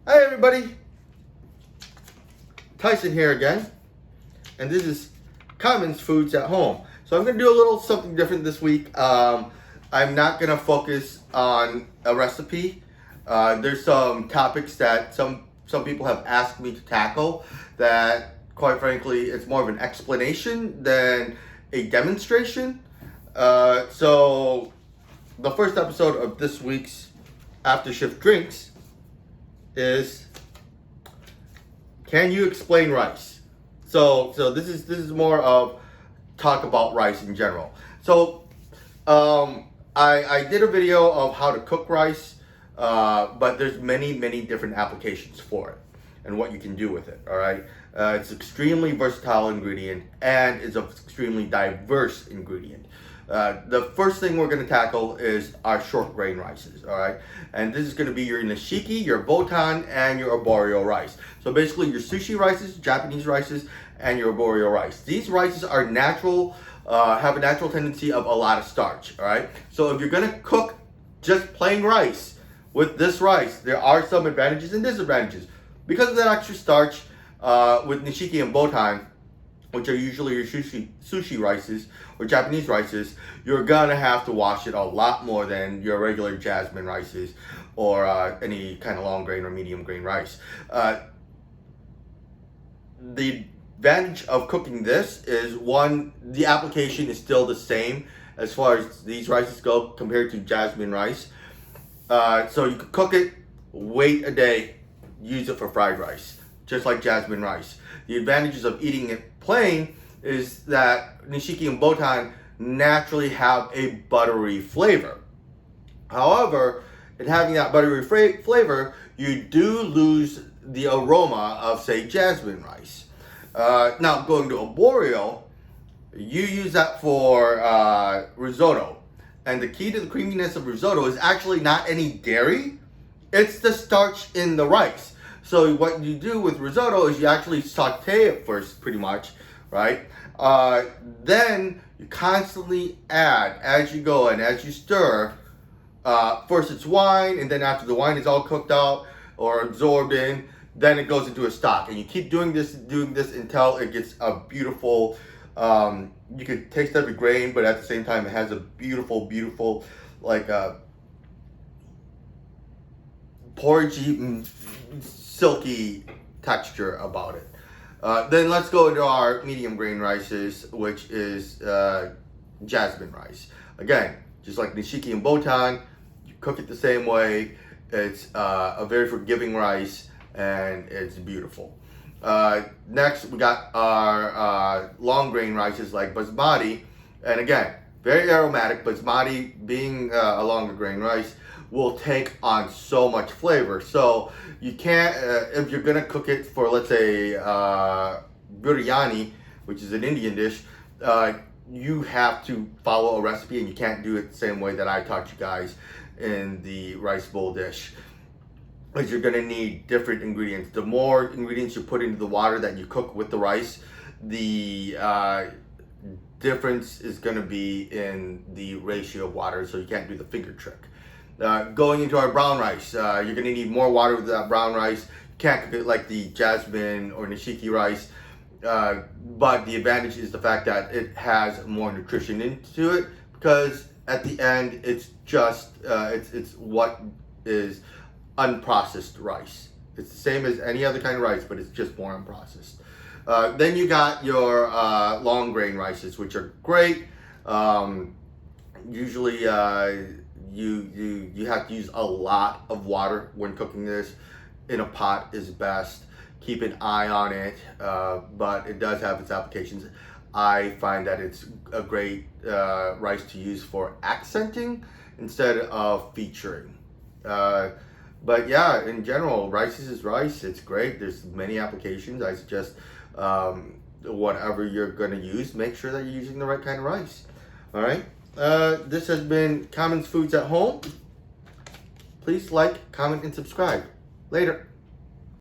Hi everybody, Tyson here again, and this is Commons Foods at Home. So I'm going to do a little something different this week. I'm not going to focus on a recipe. There's some topics that some people have asked me to tackle that, quite frankly, it's more of an explanation than a demonstration. So the first episode of this week's After Shift Drinks is, can you explain rice? So this is more of talk about rice in general. So I did a video of how to cook rice, but there's many different applications for it and what you can do with it. All right, it's extremely versatile ingredient and is an extremely diverse ingredient. The first thing we're going to tackle is our short grain rices, all right? And this is going to be your nishiki, your botan, and your arborio rice. So basically your sushi rices, Japanese rices, and your arborio rice. These rices are natural, have a natural tendency of a lot of starch, all right? So if you're going to cook just plain rice with this rice, there are some advantages and disadvantages. Because of that extra starch, with nishiki and botan, which are usually your sushi rices or Japanese rices, you're gonna have to wash it a lot more than your regular jasmine rices or any kind of long grain or medium grain rice. The advantage of cooking this is, one, the application is still the same as far as these rices go compared to jasmine rice. So you could cook it, wait a day, use it for fried rice, just like jasmine rice. The advantages of eating it plain is that nishiki and botan naturally have a buttery flavor. However, in having that buttery flavor, you do lose the aroma of, say, jasmine rice. Now, going to arborio, you use that for risotto. And the key to the creaminess of risotto is actually not any dairy, it's the starch in the rice. So what you do with risotto is you actually saute it first, pretty much, right? Then you constantly add, as you go and as you stir, first it's wine, and then after the wine is all cooked out or absorbed in, then it goes into a stock. And you keep doing this until it gets a beautiful, you can taste every grain, but at the same time it has a beautiful, like porridgey, silky texture about it. Then let's go into our medium grain rices, which is jasmine rice. Again, just like nishiki and botan, you cook it the same way. It's a very forgiving rice, and it's beautiful. Next, we got our long grain rices like basmati, and again, very aromatic. Basmati, being a longer grain rice, will take on so much flavor. So you can't, if you're gonna cook it for, let's say, biryani, which is an Indian dish, you have to follow a recipe, and you can't do it the same way that I taught you guys in the rice bowl dish. Because you're gonna need different ingredients. The more ingredients you put into the water that you cook with the rice, the difference is gonna be in the ratio of water, so you can't do the finger trick. Going into our brown rice, you're going to need more water with that brown rice. You can't cook it like the jasmine or nishiki rice, but the advantage is the fact that it has more nutrition into it, because at the end it's just it's what is unprocessed rice. It's the same as any other kind of rice, but it's just more unprocessed. Then you got your long grain rices, which are great. Usually you have to use a lot of water when cooking this. In a pot is best. Keep an eye on it, but it does have its applications. I find that it's a great rice to use for accenting instead of featuring. But yeah, in general, rice is rice. It's great. There's many applications. I suggest whatever you're going to use, make sure that you're using the right kind of rice. All right. This has been Commons Foods at Home. Please like, comment, and subscribe. Later.